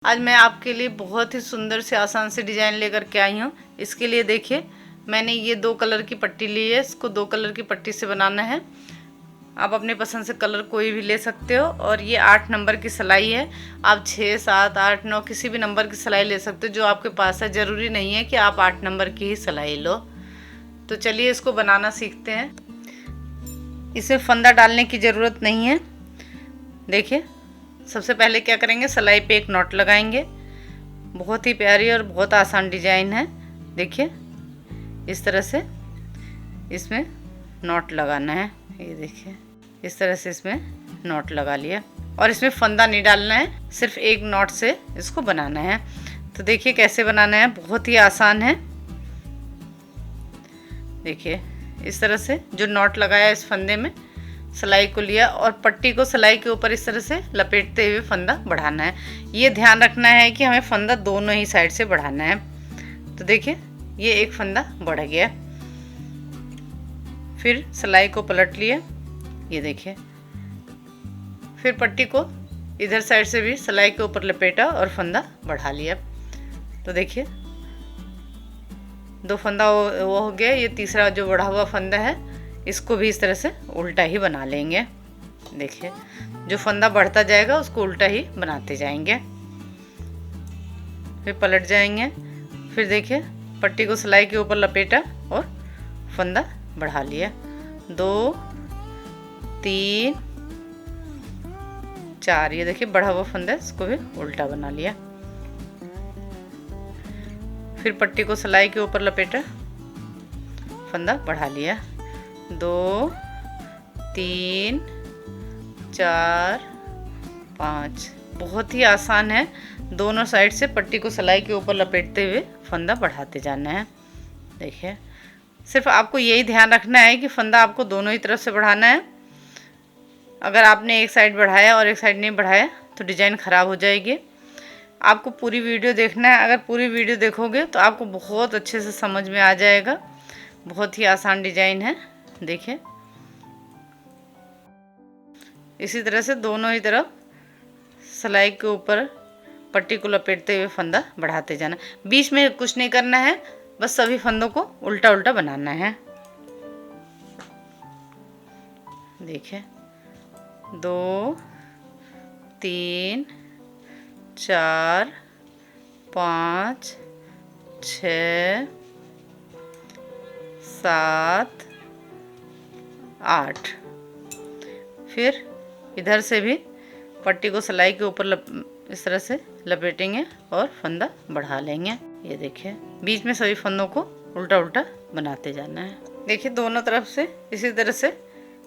आज मैं आपके लिए बहुत ही सुंदर से आसान से डिज़ाइन लेकर के आई हूँ। इसके लिए देखिए मैंने ये 2 कलर की पट्टी ली है। इसको 2 कलर की पट्टी से बनाना है। आप अपने पसंद से कलर कोई भी ले सकते हो। और ये 8 नंबर की सिलाई है। आप 6, 7, 8, 9 किसी भी नंबर की सिलाई ले सकते हो जो आपके पास है। ज़रूरी नहीं है कि आप 8 नंबर की ही सिलाई लो। तो चलिए इसको बनाना सीखते हैं। इसमें फंदा डालने की ज़रूरत नहीं है। देखिए सबसे पहले क्या करेंगे, सिलाई पे एक नॉट लगाएंगे। बहुत ही प्यारी और बहुत आसान डिजाइन है। देखिए इस तरह से इसमें नॉट लगाना है। ये देखिए इस तरह से इसमें नॉट लगा लिया और इसमें फंदा नहीं डालना है, सिर्फ एक नॉट से इसको बनाना है। तो देखिए कैसे बनाना है, बहुत ही आसान है। देखिए इस तरह से जो नॉट लगाया इस फंदे में सिलाई को लिया और पट्टी को सिलाई के ऊपर इस तरह से लपेटते हुए फंदा बढ़ाना है। ये ध्यान रखना है कि हमें फंदा दोनों ही साइड से बढ़ाना है। तो देखिए ये एक फंदा बढ़ गया। फिर सिलाई को पलट लिया, ये देखिए। फिर पट्टी को इधर साइड से भी सिलाई के ऊपर लपेटा और फंदा बढ़ा लिया। तो देखिए 2 फंदा वो हो गया। ये तीसरा जो बढ़ा हुआ फंदा है इसको भी इस तरह से उल्टा ही बना लेंगे। देखिए जो फंदा बढ़ता जाएगा उसको उल्टा ही बनाते जाएंगे। फिर पलट जाएंगे। फिर देखिए पट्टी को सिलाई के ऊपर लपेटा और फंदा बढ़ा लिया। 2, 3, 4। ये देखिए बढ़ा हुआ फंदा इसको भी उल्टा बना लिया। फिर पट्टी को सिलाई के ऊपर लपेटा, फंदा बढ़ा लिया। 2, 3, 4, 5। बहुत ही आसान है। दोनों साइड से पट्टी को सिलाई के ऊपर लपेटते हुए फंदा बढ़ाते जाना है। देखिए सिर्फ आपको यही ध्यान रखना है कि फंदा आपको दोनों ही तरफ से बढ़ाना है। अगर आपने एक साइड बढ़ाया और एक साइड नहीं बढ़ाया तो डिज़ाइन ख़राब हो जाएगी। आपको पूरी वीडियो देखना है। अगर पूरी वीडियो देखोगे तो आपको बहुत अच्छे से समझ में आ जाएगा। बहुत ही आसान डिज़ाइन है। देखिए इसी तरह से दोनों ही तरफ सिलाई के ऊपर पट्टी को लपेटते हुए फंदा बढ़ाते जाना। बीच में कुछ नहीं करना है, बस सभी फंदों को उल्टा उल्टा बनाना है। देखिए 2, 3, 4, 5, 6, 7, 8। फिर इधर से भी पट्टी को सिलाई के ऊपर इस तरह से लपेटेंगे और फंदा बढ़ा लेंगे। ये देखिए बीच में सभी फंदों को उल्टा उल्टा बनाते जाना है। देखिए दोनों तरफ से इसी तरह से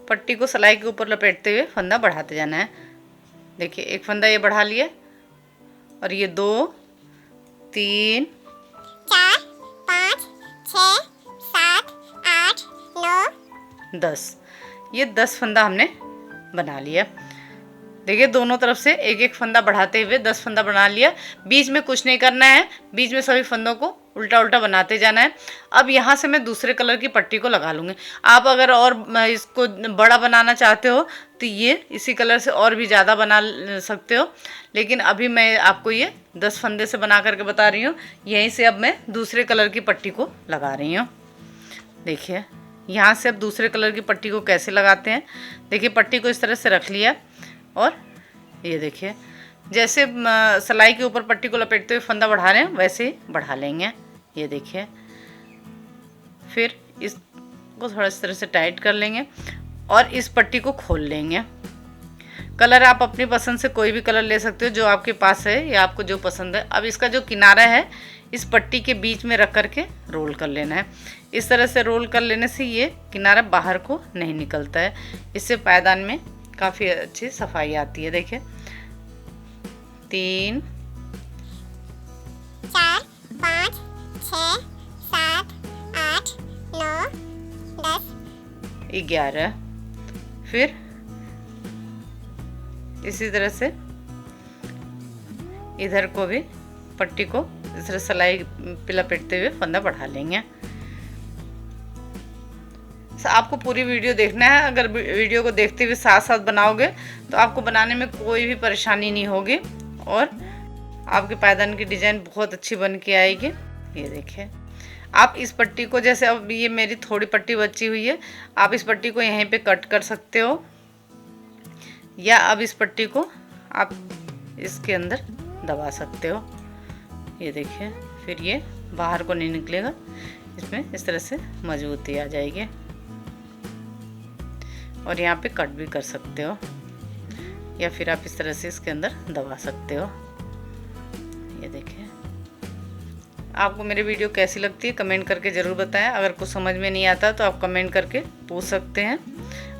पट्टी को सिलाई के ऊपर लपेटते हुए फंदा बढ़ाते जाना है। देखिए एक फंदा ये बढ़ा लिया और ये 2, 3, 4, 5, 6, 7, 8, 9, 10। ये 10 फंदा हमने बना लिया। देखिए दोनों तरफ से एक एक फंदा बढ़ाते हुए 10 फंदा बना लिया। बीच में कुछ नहीं करना है, बीच में सभी फंदों को उल्टा उल्टा बनाते जाना है। अब यहाँ से मैं दूसरे कलर की पट्टी को लगा लूँगी। आप अगर और इसको बड़ा बनाना चाहते हो तो ये इसी कलर से और भी ज़्यादा बना सकते हो, लेकिन अभी मैं आपको ये 10 फंदे से बना करके बता रही हूँ। यहीं से अब मैं दूसरे कलर की पट्टी को लगा रही हूँ। देखिए यहाँ से अब दूसरे कलर की पट्टी को कैसे लगाते हैं। देखिए पट्टी को इस तरह से रख लिया और ये देखिए जैसे सिलाई के ऊपर पट्टी को लपेटते हुए फंदा बढ़ा रहे हैं वैसे ही बढ़ा लेंगे। ये देखिए फिर इसको थोड़ा इस तरह से टाइट कर लेंगे और इस पट्टी को खोल लेंगे। कलर आप अपनी पसंद से कोई भी कलर ले सकते हो जो आपके पास है या आपको जो पसंद है। अब इसका जो किनारा है इस पट्टी के बीच में रख करके रोल कर लेना है। इस तरह से रोल कर लेने से ये किनारा बाहर को नहीं निकलता है। इससे पायदान में काफ़ी अच्छी सफाई आती है। देखिए 3, 4, 5, 6, 7, 8, 9, 10, 11। फिर इसी तरह से इधर को भी पट्टी को इस तरह सिलाई पे लपेटते हुए फंदा बढ़ा लेंगे। आपको पूरी वीडियो देखना है। अगर वीडियो को देखते हुए साथ साथ बनाओगे तो आपको बनाने में कोई भी परेशानी नहीं होगी और आपके पायदान की डिजाइन बहुत अच्छी बन के आएगी। ये देखिए, आप इस पट्टी को, जैसे अब ये मेरी थोड़ी पट्टी बची हुई है, आप इस पट्टी को यहीं पे कट कर सकते हो, या अब इस पट्टी को आप इसके अंदर दबा सकते हो। ये देखिए, फिर ये बाहर को नहीं निकलेगा, इसमें इस तरह से मजबूती आ जाएगी। और यहाँ पे कट भी कर सकते हो, या फिर आप इस तरह से इसके अंदर दबा सकते हो। ये देखिए, आपको मेरी वीडियो कैसी लगती है कमेंट करके ज़रूर बताएं। अगर कुछ समझ में नहीं आता तो आप कमेंट करके पूछ सकते हैं।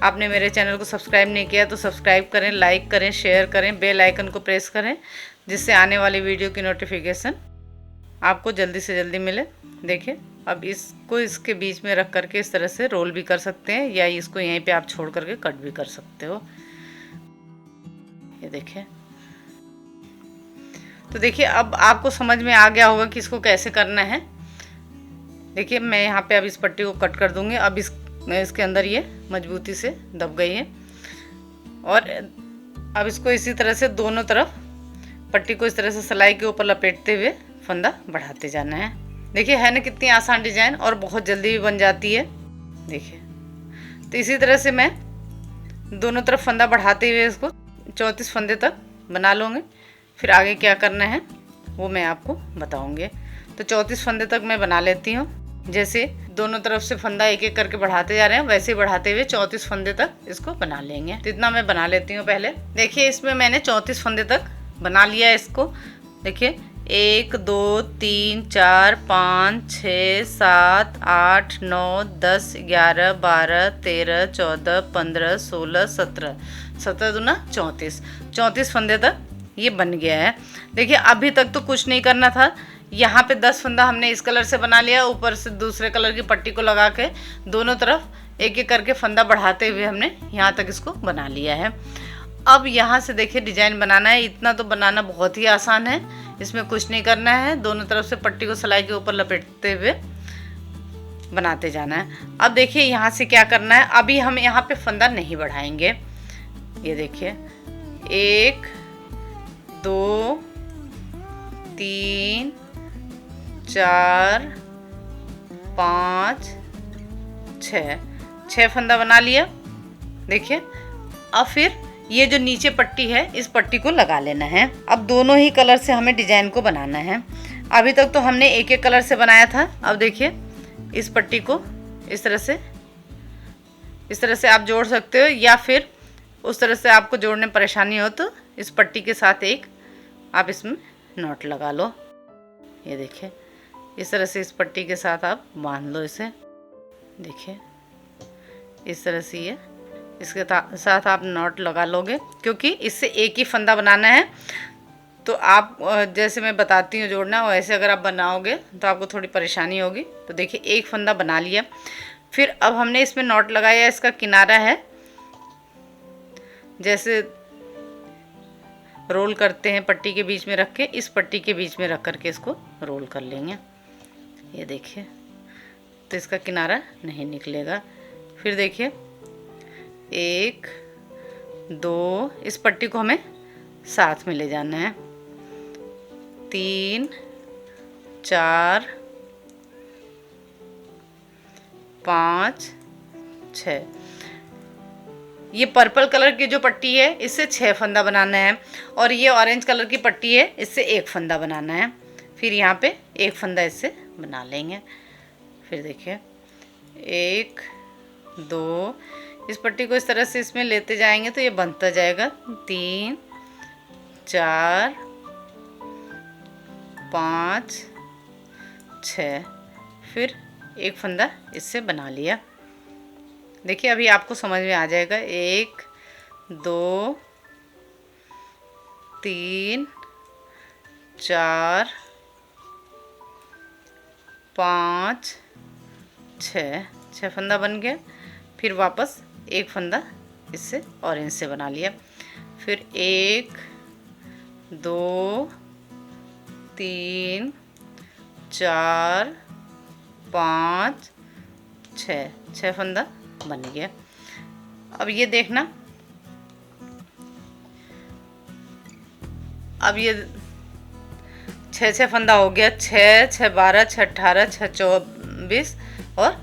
आपने मेरे चैनल को सब्सक्राइब नहीं किया तो सब्सक्राइब करें, लाइक करें, शेयर करें, बेल आइकन को प्रेस करें, जिससे आने वाली वीडियो की नोटिफिकेशन आपको जल्दी से जल्दी मिले। देखिए, अब इसको इसके बीच में रख करके इस तरह से रोल भी कर सकते हैं, या इसको यहीं पे आप छोड़ करके कट भी कर सकते हो। ये देखिए, तो देखिए अब आपको समझ में आ गया होगा कि इसको कैसे करना है। देखिए, मैं यहाँ पे अब इस पट्टी को कट कर दूंगी। अब इसके अंदर ये मजबूती से दब गई है, और अब इसको इसी तरह से दोनों तरफ पट्टी को इस तरह से सिलाई के ऊपर लपेटते हुए फंदा बढ़ाते जाना है। देखिए, है ना कितनी आसान डिजाइन, और बहुत जल्दी भी बन जाती है। देखिए, तो इसी तरह से मैं दोनों तरफ फंदा बढ़ाते हुए इसको 34 फंदे तक बना लूँगी। फिर आगे क्या करना है वो मैं आपको बताऊंगी। तो 34 फंदे तक मैं बना लेती हूँ। जैसे दोनों तरफ से फंदा एक एक करके बढ़ाते जा रहे हैं, वैसे ही बढ़ाते हुए 34 फंदे तक इसको बना लेंगे। तो इतना मैं बना लेती हूँ पहले। देखिए, इसमें मैंने 34 फंदे तक बना लिया है इसको। देखिए, 1 2 3 4 5 6 7 8 9 10 11 12 13 14 15 16 17 17 दूना 34 फंदे तक ये बन गया है। देखिए, अभी तक तो कुछ नहीं करना था। यहाँ पे 10 फंदा हमने इस कलर से बना लिया, ऊपर से दूसरे कलर की पट्टी को लगा के दोनों तरफ एक एक करके फंदा बढ़ाते हुए हमने यहाँ तक इसको बना लिया है। अब यहाँ से देखिए डिजाइन बनाना है। इतना तो बनाना बहुत ही आसान है, इसमें कुछ नहीं करना है। दोनों तरफ से पट्टी को सिलाई के ऊपर लपेटते हुए बनाते जाना है। अब देखिए, यहाँ से क्या करना है, अभी हम यहाँ पे फंदा नहीं बढ़ाएंगे। ये देखिए, 1 2 3 4 5 6 फंदा बना लिया। देखिए, अब फिर ये जो नीचे पट्टी है इस पट्टी को लगा लेना है। अब दोनों ही कलर से हमें डिजाइन को बनाना है। अभी तक तो हमने एक एक कलर से बनाया था। अब देखिए, इस पट्टी को इस तरह से आप जोड़ सकते हो, या फिर उस तरह से आपको जोड़ने में परेशानी हो तो इस पट्टी के साथ एक आप इसमें नॉट लगा लो। ये देखिए, इस तरह से इस पट्टी के साथ आप बांध लो इसे। देखिए, इस तरह से ये इसके साथ आप नॉट लगा लोगे, क्योंकि इससे एक ही फंदा बनाना है। तो आप जैसे मैं बताती हूँ जोड़ना, वैसे अगर आप बनाओगे तो आपको थोड़ी परेशानी होगी। तो देखिए, एक फंदा बना लिया। फिर अब हमने इसमें नॉट लगाया, इसका किनारा है, जैसे रोल करते हैं पट्टी के बीच में रख के, इस पट्टी के बीच में रख करके इसको रोल कर लेंगे। ये देखिए, तो इसका किनारा नहीं निकलेगा। फिर देखिए, 1 2 इस पट्टी को हमें साथ में ले जाना है, 3 4 5 6। ये पर्पल कलर की जो पट्टी है इससे 6 फंदा बनाना है, और ये ऑरेंज कलर की पट्टी है इससे 1 फंदा बनाना है। फिर यहाँ पे 1 फंदा इससे बना लेंगे। फिर देखिए, 1 2 इस पट्टी को इस तरह से इसमें लेते जाएंगे तो ये बनता जाएगा, 3 4 5 6। फिर 1 फंदा इससे बना लिया। देखिए, अभी आपको समझ में आ जाएगा। 1 2 3 4 5 6 फंदा बन गया। फिर वापस 1 फंदा इससे ऑरेंज से बना लिया। फिर 1 2 3 4 5 6 फंदा बन गया। अब ये देखना, अब ये छः फंदा हो गया, 6 6 12 6 18 6 24 और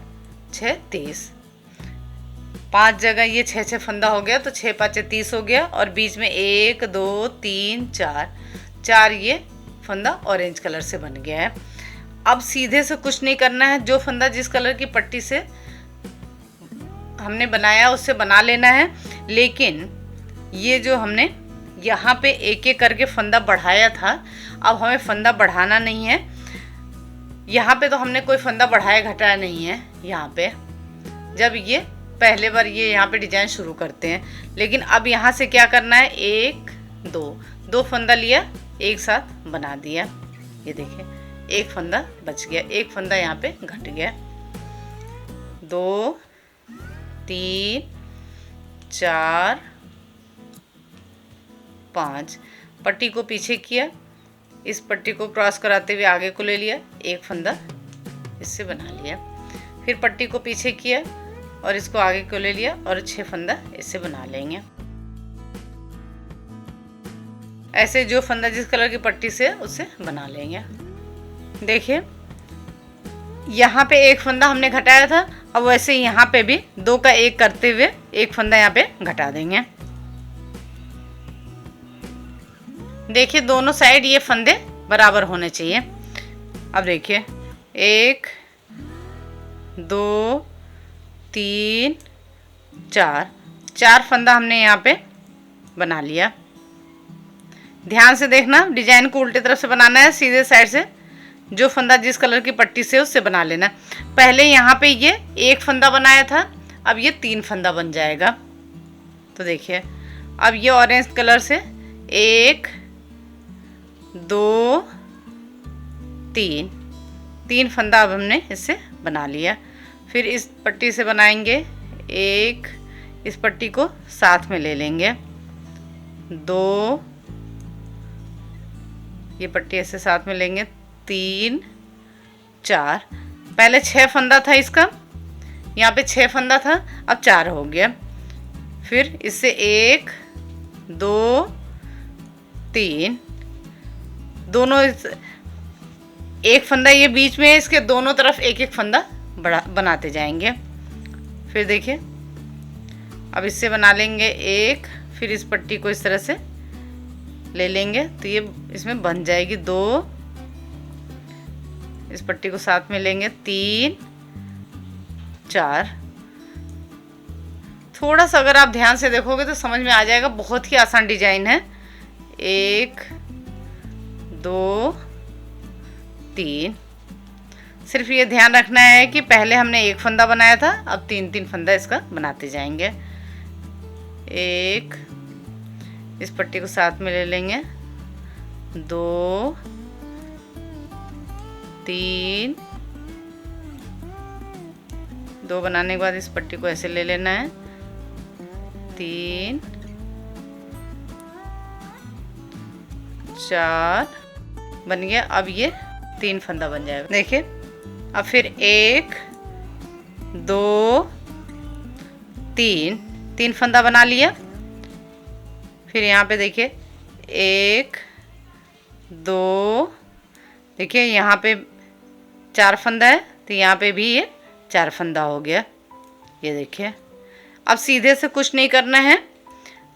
6 30। 5 जगह ये 6 फंदा हो गया, तो 6 5 30 हो गया। और बीच में 1 2 3 4 ये फंदा ऑरेंज कलर से बन गया है। अब सीधे से कुछ नहीं करना है, जो फंदा जिस कलर की पट्टी से हमने बनाया उससे बना लेना है। लेकिन ये जो हमने यहाँ पे एक एक करके फंदा बढ़ाया था, अब हमें फंदा बढ़ाना नहीं है। यहाँ पे तो हमने कोई फंदा बढ़ाया घटाया नहीं है। यहाँ पे जब ये पहले बार ये यहाँ पे डिजाइन शुरू करते हैं, लेकिन अब यहाँ से क्या करना है, 1 2 फंदा लिया, एक साथ बना दिया। ये देखिए एक फंदा बच गया, एक फंदा यहाँ पे घट गया। 2 3 4 5 पट्टी को पीछे किया, इस पट्टी को क्रॉस कराते हुए आगे को ले लिया, एक फंदा इससे बना लिया। फिर पट्टी को पीछे किया और इसको आगे को ले लिया और 6 फंदा इससे बना लेंगे। ऐसे जो फंदा जिस कलर की पट्टी से उससे बना लेंगे। देखिए यहाँ पे एक फंदा हमने घटाया था, अब वैसे यहाँ पे भी 2 का 1 करते हुए एक फंदा यहाँ पे घटा देंगे। देखिए दोनों साइड ये फंदे बराबर होने चाहिए। अब देखिए 1 2 3 4 फंदा हमने यहाँ पे बना लिया। ध्यान से देखना, डिजाइन को उल्टे तरफ से बनाना है, सीधे साइड से जो फंदा जिस कलर की पट्टी से उससे बना लेना। पहले यहाँ पे ये 1 फंदा बनाया था, अब ये 3 फंदा बन जाएगा। तो देखिए अब ये ऑरेंज कलर से 1 2 3 फंदा अब हमने इससे बना लिया। फिर इस पट्टी से बनाएंगे, 1 इस पट्टी को साथ में ले लेंगे, 2 ये पट्टी ऐसे साथ में लेंगे, 3 4 पहले 6 फंदा था इसका, यहाँ पे 6 फंदा था, अब 4 हो गया। फिर इससे 1 2 3 दोनों एक फंदा ये बीच में है, इसके दोनों तरफ एक एक फंदा बड़ा बनाते जाएंगे। फिर देखिए अब इससे बना लेंगे 1, फिर इस पट्टी को इस तरह से ले लेंगे तो ये इसमें बन जाएगी 2, इस पट्टी को साथ में लेंगे 3 4। थोड़ा सा अगर आप ध्यान से देखोगे तो समझ में आ जाएगा, बहुत ही आसान डिजाइन है। 1 2 3 सिर्फ ये ध्यान रखना है कि पहले हमने 1 फंदा बनाया था, अब 3 फंदा इसका बनाते जाएंगे। 1 इस पट्टी को साथ में ले लेंगे, 2 3 2 बनाने के बाद इस पट्टी को ऐसे ले लेना है, 3 4 बन गया। अब ये 3 फंदा बन जाएगा। देखिए अब फिर 1 2 3 फंदा बना लिया। फिर यहाँ पे देखिए 1 2 देखिए यहाँ पे 4 फंदा है, तो यहाँ पे भी ये 4 फंदा हो गया। ये देखिए अब सीधे से कुछ नहीं करना है,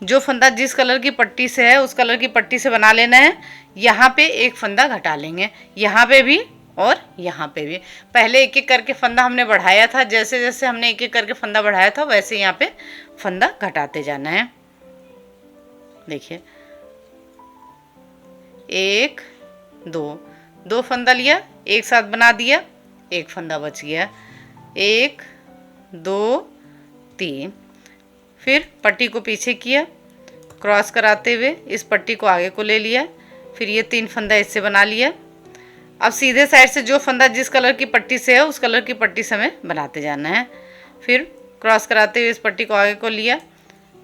जो फंदा जिस कलर की पट्टी से है उस कलर की पट्टी से बना लेना है। यहाँ पे 1 फंदा घटा लेंगे, यहाँ पे भी और यहाँ पे भी। पहले एक एक करके फंदा हमने बढ़ाया था, जैसे जैसे हमने एक एक करके फंदा बढ़ाया था वैसे यहाँ पे फंदा घटाते जाना है। देखिए 1 2 फंदा लिया, एक साथ बना दिया, 1 फंदा बच गया। 1 2 3 फिर पट्टी को पीछे किया, क्रॉस कराते हुए इस पट्टी को आगे को ले लिया, फिर ये 3 फंदा इससे बना लिया। अब सीधे साइड से जो फंदा जिस कलर की पट्टी से है उस कलर की पट्टी से हमें बनाते जाना है। फिर क्रॉस कराते हुए इस पट्टी को आगे को लिया।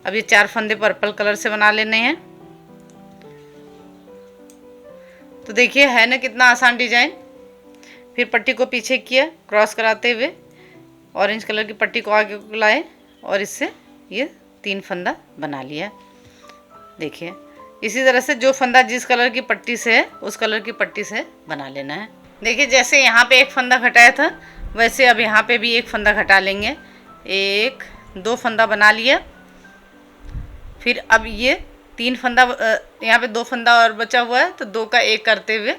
अब ये 4 फंदे पर्पल कलर से बना लेने हैं। तो देखिए है ना कितना आसान डिजाइन। फिर पट्टी को पीछे किया, क्रॉस कराते हुए ऑरेंज कलर की पट्टी को आगे को लाए और इससे ये 3 फंदा बना लिया। देखिए इसी तरह से जो फंदा जिस कलर की पट्टी से है उस कलर की पट्टी से बना लेना है। देखिए जैसे यहाँ पे एक फंदा घटाया था वैसे अब यहाँ पे भी एक फंदा घटा लेंगे। एक दो फंदा बना लिया। फिर अब ये तीन फंदा, यहाँ पे दो फंदा और बचा हुआ है तो दो का एक करते हुए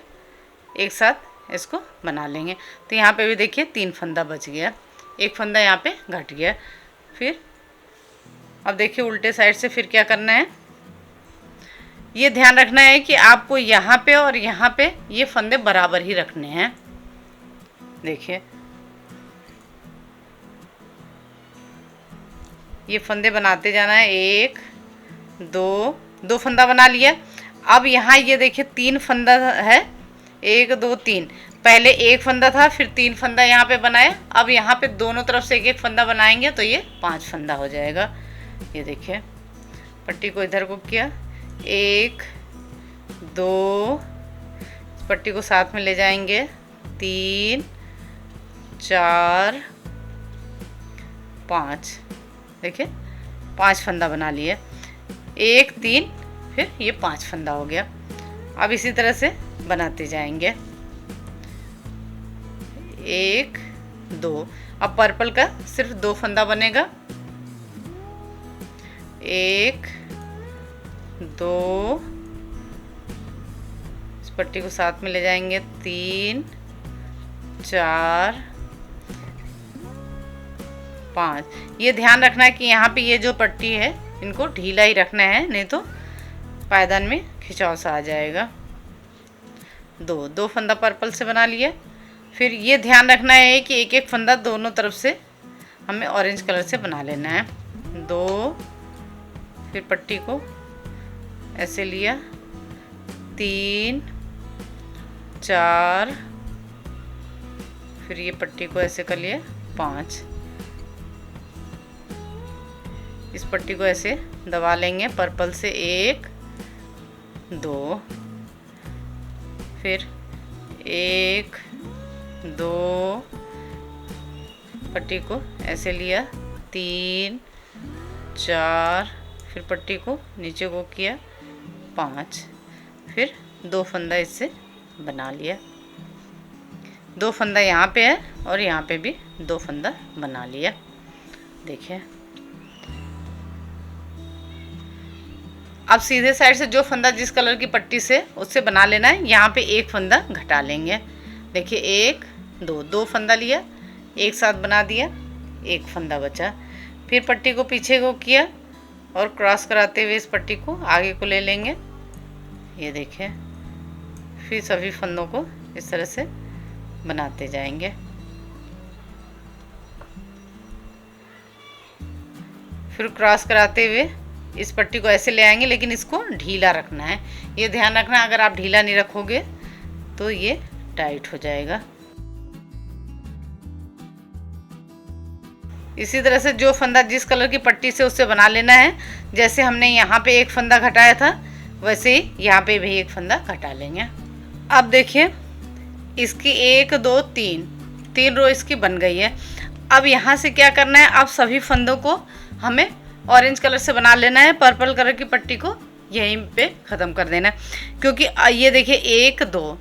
एक साथ इसको बना लेंगे। तो यहाँ पे भी देखिए तीन फंदा बच गया, एक फंदा यहाँ पे घट गया। फिर अब देखिए उल्टे साइड से फिर क्या करना है, ये ध्यान रखना है कि आपको यहाँ पे और यहाँ पे ये फंदे बराबर ही रखने हैं। देखिए ये फंदे बनाते जाना है। एक दो, दो फंदा बना लिया। अब यहाँ ये देखिए तीन फंदा है, एक दो तीन। पहले एक फंदा था फिर तीन फंदा यहाँ पे बनाया। अब यहाँ पे दोनों तरफ से एक एक फंदा बनाएंगे तो ये पांच फंदा हो जाएगा। ये देखिए पट्टी को इधर को किया, एक दो, पट्टी को साथ में ले जाएंगे, तीन चार पाँच। देखिए पांच फंदा बना लिए, एक तीन फिर ये पांच फंदा हो गया। अब इसी तरह से बनाते जाएंगे। एक दो, अब पर्पल का सिर्फ दो फंदा बनेगा। एक दो, इस पट्टी को साथ में ले जाएंगे, तीन चार पाँच। ये ध्यान रखना है कि यहाँ पे ये जो पट्टी है इनको ढीला ही रखना है, नहीं तो पायदान में खिंचाव सा आ जाएगा। दो दो फंदा पर्पल से बना लिया। फिर ये ध्यान रखना है कि एक एक फंदा दोनों तरफ से हमें ऑरेंज कलर से बना लेना है। दो, फिर पट्टी को ऐसे लिया, तीन चार, फिर ये पट्टी को ऐसे कर लिया, पाँच। इस पट्टी को ऐसे दबा लेंगे पर्पल से, एक दो, फिर एक दो, पट्टी को ऐसे लिया, तीन चार, फिर पट्टी को नीचे को किया, पाँच। फिर दो फंदा इससे बना लिया। दो फंदा यहाँ पे है और यहाँ पे भी दो फंदा बना लिया। देखिए अब सीधे साइड से जो फंदा जिस कलर की पट्टी से उससे बना लेना है। यहाँ पे एक फंदा घटा लेंगे। देखिए एक दो, दो फंदा लिया, एक साथ बना दिया, एक फंदा बचा। फिर पट्टी को पीछे को किया और क्रॉस कराते हुए इस पट्टी को आगे को ले लेंगे। ये देखिए फिर सभी फंदों को इस तरह से बनाते जाएंगे। फिर क्रॉस कराते हुए इस पट्टी को ऐसे ले आएंगे, लेकिन इसको ढीला रखना है। ये ध्यान रखना, अगर आप ढीला नहीं रखोगे तो ये टाइट हो जाएगा। इसी तरह से जो फंदा जिस कलर की पट्टी से उससे बना लेना है। जैसे हमने यहाँ पे एक फंदा घटाया था वैसे ही यहाँ पे भी एक फंदा घटा लेंगे। अब देखिए इसकी एक दो तीन, तीन रो इसकी बन गई है। अब यहाँ से क्या करना है, अब सभी फंदों को हमें ऑरेंज कलर से बना लेना है। पर्पल कलर की पट्टी को यहीं पे ख़त्म कर देना है, क्योंकि ये देखिए एक दो,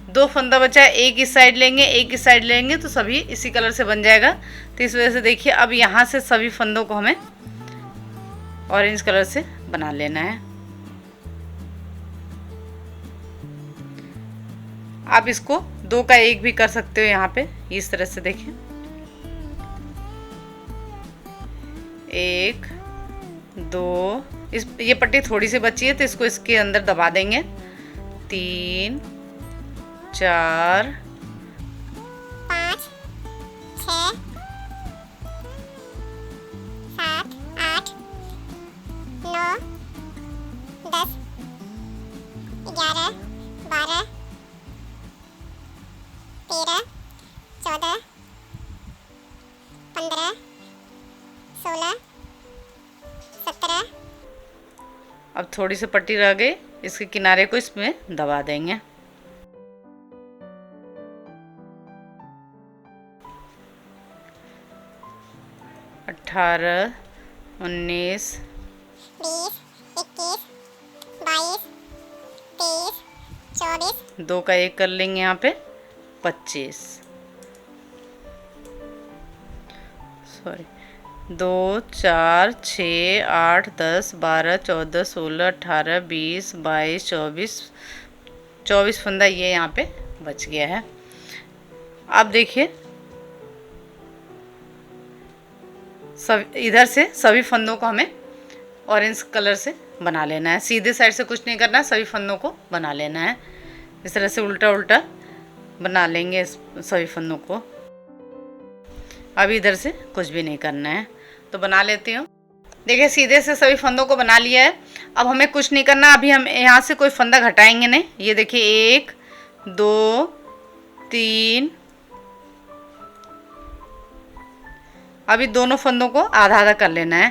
दो फंदा बचा है। एक इस साइड लेंगे, एक इस साइड लेंगे तो सभी इसी कलर से बन जाएगा। तो इस वजह से देखिए अब यहाँ से सभी फंदों को हमें ऑरेंज कलर से बना लेना है। आप इसको दो का एक भी कर सकते हो यहाँ पे, इस तरह से देखिए। एक दो, इस ये पट्टी थोड़ी सी बची है तो इसको इसके अंदर दबा देंगे। तीन चार पाँच छः सात आठ नौ 10 11 12 13 14 15 16 17। अब थोड़ी सी पट्टी रह गई, इसके किनारे को इसमें दबा देंगे। 18 19 20 21 22 2 का 1 कर लेंगे यहाँ पे 25, सॉरी 2 4 6 8 10 12 14 16 18 20 22 24 फंदा ये यहाँ पे बच गया है। अब देखिए सब इधर से सभी फंदों को हमें ऑरेंज कलर से बना लेना है। सीधे साइड से कुछ नहीं करना है, सभी फंदों को बना लेना है। इस तरह से उल्टा उल्टा बना लेंगे इस सभी फंदों को। अब इधर से कुछ भी नहीं करना है, तो बना लेती हूँ। देखिए सीधे से सभी फंदों को बना लिया है। अब हमें कुछ नहीं करना, अभी हम यहाँ से कोई फंदा घटाएंगे नहीं। ये देखिए 1 2 3, अभी दोनों फंदों को आधा आधा कर लेना है।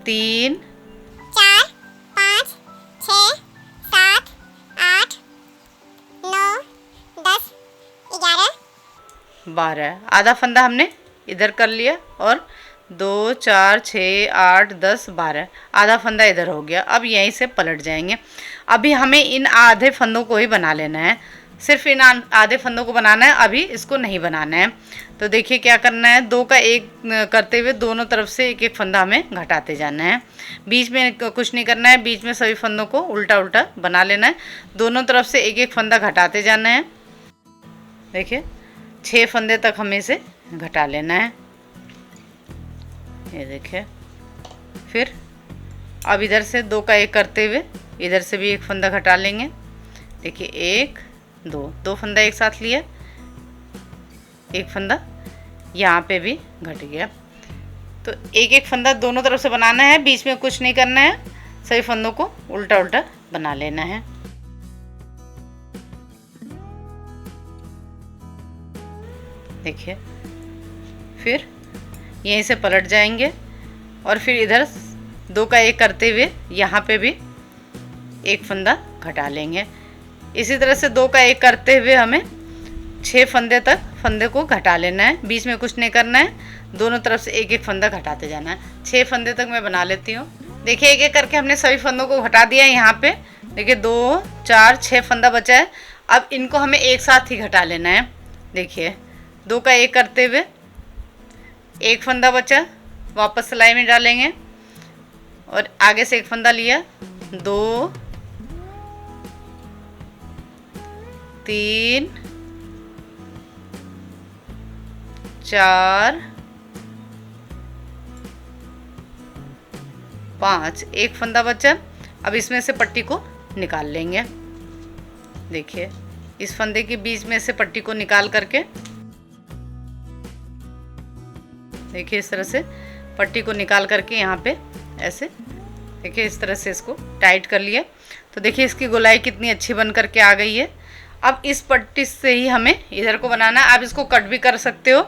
3 4 5 6 7 8 9 10 11 12, आधा फंदा हमने इधर कर लिया और 2 4 6 8 10 12, आधा फंदा इधर हो गया। अब यहीं से पलट जाएंगे। अभी हमें इन आधे फंदों को ही बना लेना है, सिर्फ इन आधे फंदों को बनाना है, अभी इसको नहीं बनाना है। तो देखिए क्या करना है, 2 का 1 करते हुए दोनों तरफ से एक एक फंदा हमें घटाते जाना है। बीच में कुछ नहीं करना है, बीच में सभी फंदों को उल्टा उल्टा बना लेना है। दोनों तरफ से एक एक फंदा घटाते जाना है। देखिए 6 फंदे तक हमें इसे घटा लेना है। ये देखिए, फिर अब इधर से 2 का 1 करते हुए इधर से भी एक फंदा घटा लेंगे। देखिए 1 2 फंदा एक साथ लिया, एक फंदा यहाँ पे भी घट गया। तो एक एक फंदा दोनों तरफ से बनाना है, बीच में कुछ नहीं करना है, सभी फंदों को उल्टा उल्टा बना लेना है। देखिए फिर यहीं से पलट जाएंगे और फिर इधर 2 का 1 करते हुए यहाँ पे भी एक फंदा घटा लेंगे। इसी तरह से 2 का 1 करते हुए हमें 6 फंदे तक फंदे को घटा लेना है, बीच में कुछ नहीं करना है, दोनों तरफ से एक एक फंदा घटाते जाना है। 6 फंदे तक मैं बना लेती हूँ। देखिए एक एक करके हमने सभी फंदों को घटा दिया है। यहाँ पे देखिए 2 4 6 फंदा बचा है। अब इनको हमें एक साथ ही घटा लेना है। देखिए 2 का 1 करते हुए एक फंदा बचा, वापस सिलाई में डालेंगे और आगे से एक फंदा लिया, 2 3 4 5, एक फंदा बचा। अब इसमें से पट्टी को निकाल लेंगे। देखिए इस फंदे के बीच में से पट्टी को निकाल करके देखिए इस तरह से पट्टी को निकाल करके यहाँ पे ऐसे देखिए इस तरह से इसको टाइट कर लिया। तो देखिए इसकी गोलाई कितनी अच्छी बन करके आ गई है। अब इस पट्टी से ही हमें इधर को बनाना है। आप इसको कट भी कर सकते हो।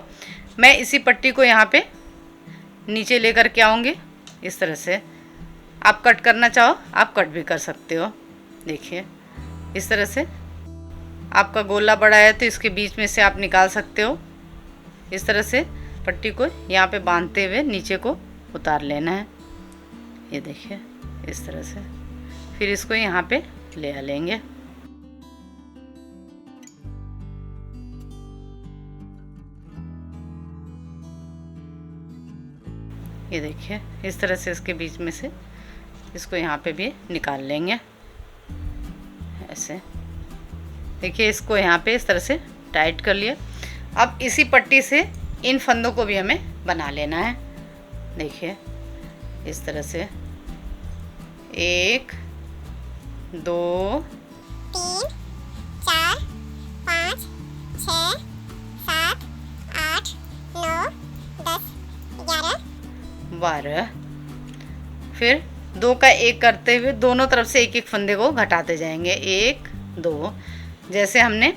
मैं इसी पट्टी को यहाँ पे नीचे ले करके आऊँगी। इस तरह से आप कट करना चाहो आप कट भी कर सकते हो। देखिए इस तरह से आपका गोला बड़ा है तो इसके बीच में से आप निकाल सकते हो। इस तरह से पट्टी को यहाँ पे बांधते हुए नीचे को उतार लेना है। ये देखिए इस तरह से, फिर इसको यहाँ पे ले आ लेंगे। ये देखिए इस तरह से इसके बीच में से इसको यहाँ पे भी निकाल लेंगे ऐसे। देखिए इसको यहाँ पे इस तरह से टाइट कर लिया। अब इसी पट्टी से इन फंदों को भी हमें बना लेना है। देखिए इस तरह से 1 2 3 4 5 6 7 8 9 10 11 12, फिर 2 का 1 करते हुए दोनों तरफ से एक एक फंदे को घटाते जाएंगे। 1 2, जैसे हमने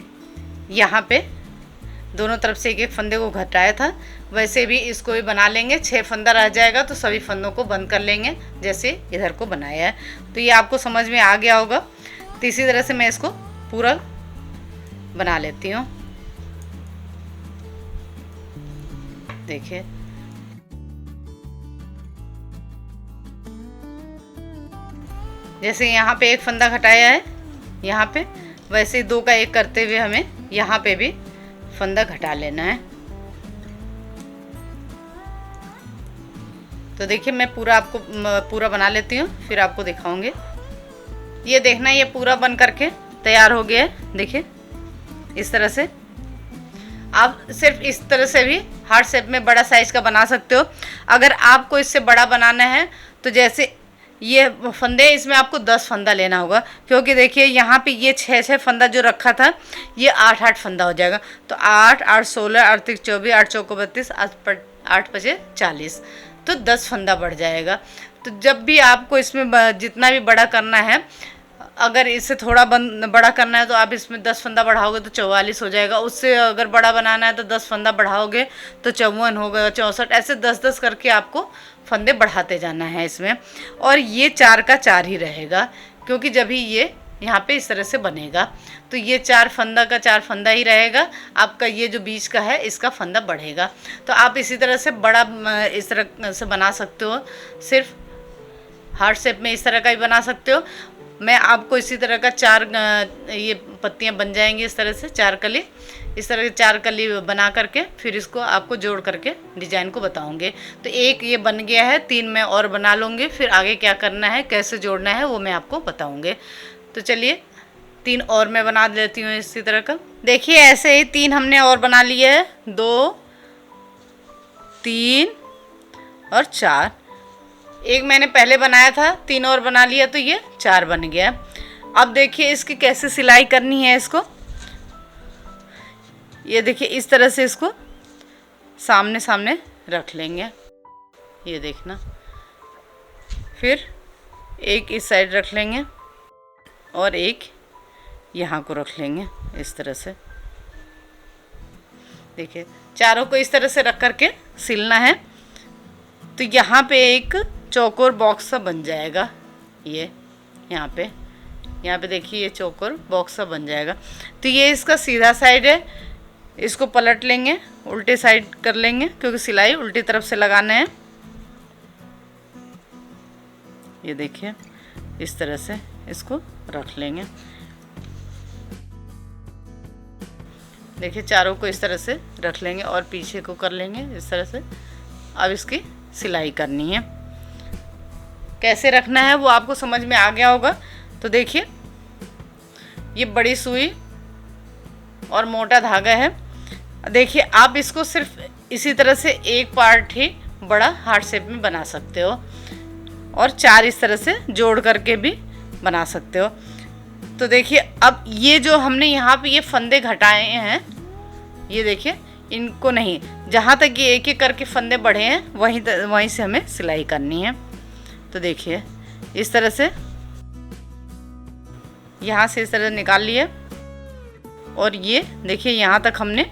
यहाँ पे दोनों तरफ से एक एक फंदे को घटाया था वैसे भी इसको भी बना लेंगे। 6 फंदा रह जाएगा तो सभी फंदों को बंद कर लेंगे जैसे इधर को बनाया है। तो ये आपको समझ में आ गया होगा। तो इसी तरह से मैं इसको पूरा बना लेती हूँ। देखिए जैसे यहाँ पे एक फंदा घटाया है, यहाँ पे वैसे ही 2 का 1 करते हुए हमें यहाँ पे भी फंदा घटा लेना है। तो देखिए मैं पूरा आपको पूरा बना लेती हूँ, फिर आपको दिखाऊंगी। ये देखना, ये पूरा बन करके तैयार हो गया है। देखिए इस तरह से आप सिर्फ इस तरह से भी हार्ट शेप में बड़ा साइज का बना सकते हो। अगर आपको इससे बड़ा बनाना है तो जैसे ये फंदे, इसमें आपको 10 फंदा लेना होगा, क्योंकि देखिए यहाँ पे ये 6 फंदा जो रखा था ये 8 फंदा हो जाएगा। तो 8 8 16 8 3 24 8 चौको 32 8 5 40, तो 10 फंदा बढ़ जाएगा। तो जब भी आपको इसमें जितना भी बड़ा करना है, अगर इससे थोड़ा बड़ा करना है तो आप इसमें 10 फंदा बढ़ाओगे तो 44 हो जाएगा। उससे अगर बड़ा बनाना है तो 10 फंदा बढ़ाओगे तो 54 होगा, 64, ऐसे 10-10 करके आपको फंदे बढ़ाते जाना है इसमें। और ये 4 का 4 ही रहेगा, क्योंकि जब ही ये यहाँ पे इस तरह से बनेगा तो ये 4 फंदा का 4 फंदा ही रहेगा। आपका ये जो बीच का है इसका फंदा बढ़ेगा। तो आप इसी तरह से बड़ा इस तरह से बना सकते हो, सिर्फ हार्ट शेप में इस तरह का ही बना सकते हो। मैं आपको इसी तरह का 4 ये पत्तियां बन जाएंगी, इस तरह से 4 कली, इस तरह के 4 कली बना करके फिर इसको आपको जोड़ करके डिजाइन को बताऊंगे। तो एक ये बन गया है, 3 मैं और बना लूँगी, फिर आगे क्या करना है, कैसे जोड़ना है वो मैं आपको बताऊंगे। तो चलिए 3 और मैं बना लेती हूँ इसी तरह का। देखिए ऐसे ही 3 हमने और बना लिए है, 2 3 और 4। एक मैंने पहले बनाया था, 3 और बना लिया तो ये 4 बन गया। अब देखिए इसकी कैसे सिलाई करनी है इसको। ये देखिए इस तरह से इसको सामने सामने रख लेंगे, ये देखना। फिर एक इस साइड रख लेंगे और एक यहाँ को रख लेंगे इस तरह से। देखिए चारों को इस तरह से रख करके सिलना है। तो यहाँ पे एक चौकोर बॉक्स सा बन जाएगा, ये यहाँ पे देखिए ये चौकोर बॉक्स सा बन जाएगा। तो ये इसका सीधा साइड है, इसको पलट लेंगे, उल्टे साइड कर लेंगे, क्योंकि सिलाई उल्टी तरफ से लगाना है। ये देखिए इस तरह से इसको रख लेंगे। देखिए चारों को इस तरह से रख लेंगे और पीछे को कर लेंगे इस तरह से। अब इसकी सिलाई करनी है, कैसे रखना है वो आपको समझ में आ गया होगा। तो देखिए ये बड़ी सुई और मोटा धागा है। देखिए आप इसको सिर्फ इसी तरह से एक पार्ट ही बड़ा हार्ट शेप में बना सकते हो, और 4 इस तरह से जोड़ करके भी बना सकते हो। तो देखिए अब ये जो हमने यहाँ पे ये फंदे घटाए हैं, ये देखिए इनको नहीं, जहाँ तक ये एक एक करके फंदे बढ़े हैं वहीं से हमें सिलाई करनी है। तो देखिए इस तरह से यहाँ से इस तरह निकाल लिए, और ये देखिए यहाँ तक हमने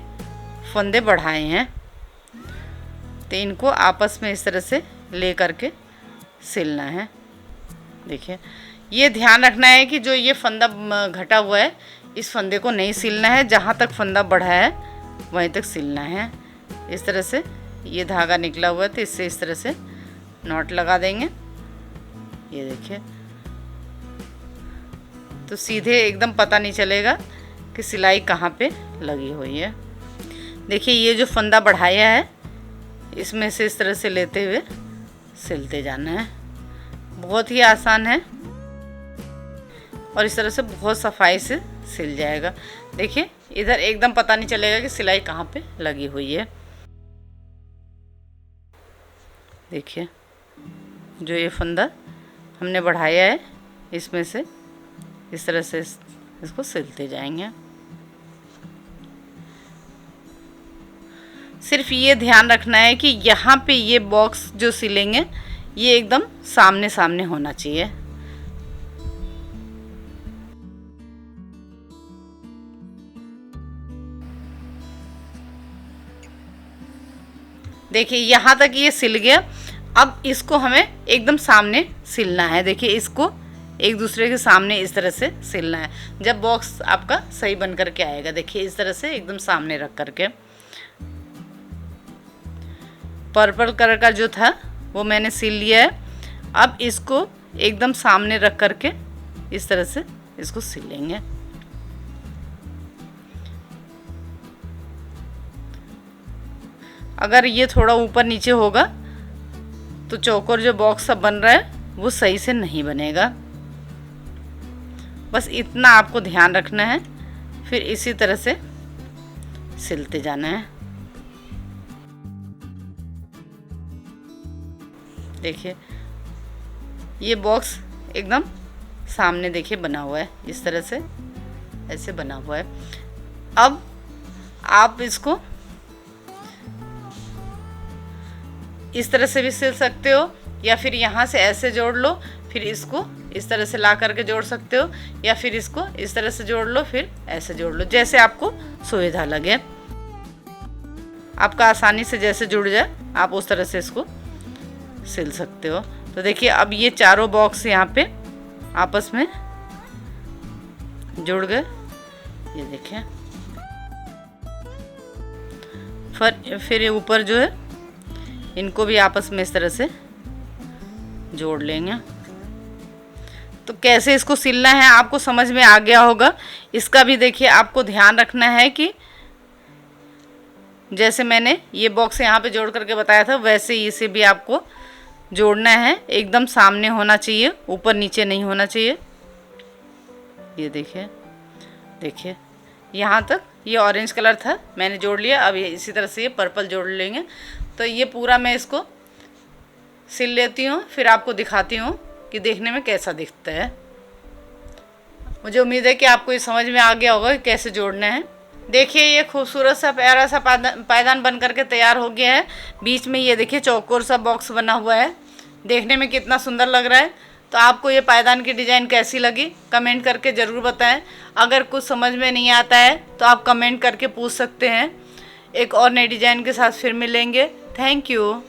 फंदे बढ़ाए हैं। तो इनको आपस में इस तरह से ले करके सिलना है। देखिए ये ध्यान रखना है कि जो ये फंदा घटा हुआ है इस फंदे को नहीं सिलना है, जहाँ तक फंदा बढ़ा है वहीं तक सिलना है। इस तरह से ये धागा निकला हुआ है तो इससे इस तरह से नॉट लगा देंगे, ये देखिए। तो सीधे एकदम पता नहीं चलेगा कि सिलाई कहाँ पे लगी हुई है। देखिए ये जो फंदा बढ़ाया है इसमें से इस तरह से लेते हुए सिलते जाना है। बहुत ही आसान है और इस तरह से बहुत सफाई से सिल जाएगा। देखिए इधर एकदम पता नहीं चलेगा कि सिलाई कहाँ पे लगी हुई है। देखिए जो ये फंदा हमने बढ़ाया है इसमें से इस तरह से इसको सिलते जाएंगे। सिर्फ ये ध्यान रखना है कि यहाँ पे ये बॉक्स जो सिलेंगे ये एकदम सामने सामने होना चाहिए। देखिए यहाँ तक ये सिल गया। अब इसको हमें एकदम सामने सिलना है। देखिए इसको एक दूसरे के सामने इस तरह से सिलना है, जब बॉक्स आपका सही बन करके आएगा। देखिए इस तरह से एकदम सामने रख करके। पर्पल कलर का जो था वो मैंने सिल लिया है। अब इसको एकदम सामने रख करके इस तरह से इसको सिलेंगे। अगर ये थोड़ा ऊपर नीचे होगा तो चौकोर जो बॉक्स सब बन रहा है वो सही से नहीं बनेगा। बस इतना आपको ध्यान रखना है, फिर इसी तरह से सिलते जाना है। देखिए ये बॉक्स एकदम सामने देखिए बना हुआ है, इस तरह से ऐसे बना हुआ है। अब आप इसको इस तरह से भी सिल सकते हो, या फिर यहाँ से ऐसे जोड़ लो, फिर इसको इस तरह से ला करके जोड़ सकते हो, या फिर इसको इस तरह से जोड़ लो, फिर ऐसे जोड़ लो, जैसे आपको सुविधा लगे। आपका आसानी से जैसे जुड़ जाए आप उस तरह से इसको सिल सकते हो। तो देखिए अब ये चारों बॉक्स यहाँ पे आपस में जुड़ गए, ये देखिए। फिर ऊपर जो है इनको भी आपस में इस तरह से जोड़ लेंगे। तो कैसे इसको सिलना है आपको समझ में आ गया होगा। इसका भी देखिए आपको ध्यान रखना है कि जैसे मैंने ये बॉक्स यहाँ पे जोड़ करके बताया था वैसे ही इसे भी आपको जोड़ना है। एकदम सामने होना चाहिए, ऊपर नीचे नहीं होना चाहिए। ये देखिए, देखिए यहाँ तक ये ऑरेंज कलर था, मैंने जोड़ लिया। अब ये इसी तरह से ये पर्पल जोड़ लेंगे। तो ये पूरा मैं इसको सिल लेती हूँ, फिर आपको दिखाती हूँ कि देखने में कैसा दिखता है। मुझे उम्मीद है कि आपको ये समझ में आ गया होगा कि कैसे जोड़ना है। देखिए ये खूबसूरत सा प्यारा सा पायदान बन करके तैयार हो गया है। बीच में ये देखिए चौकोर सा बॉक्स बना हुआ है, देखने में कितना सुंदर लग रहा है। तो आपको ये पायदान की डिज़ाइन कैसी लगी कमेंट करके ज़रूर बताएं। अगर कुछ समझ में नहीं आता है तो आप कमेंट करके पूछ सकते हैं। एक और नई डिज़ाइन के साथ फिर मिलेंगे। Thank you.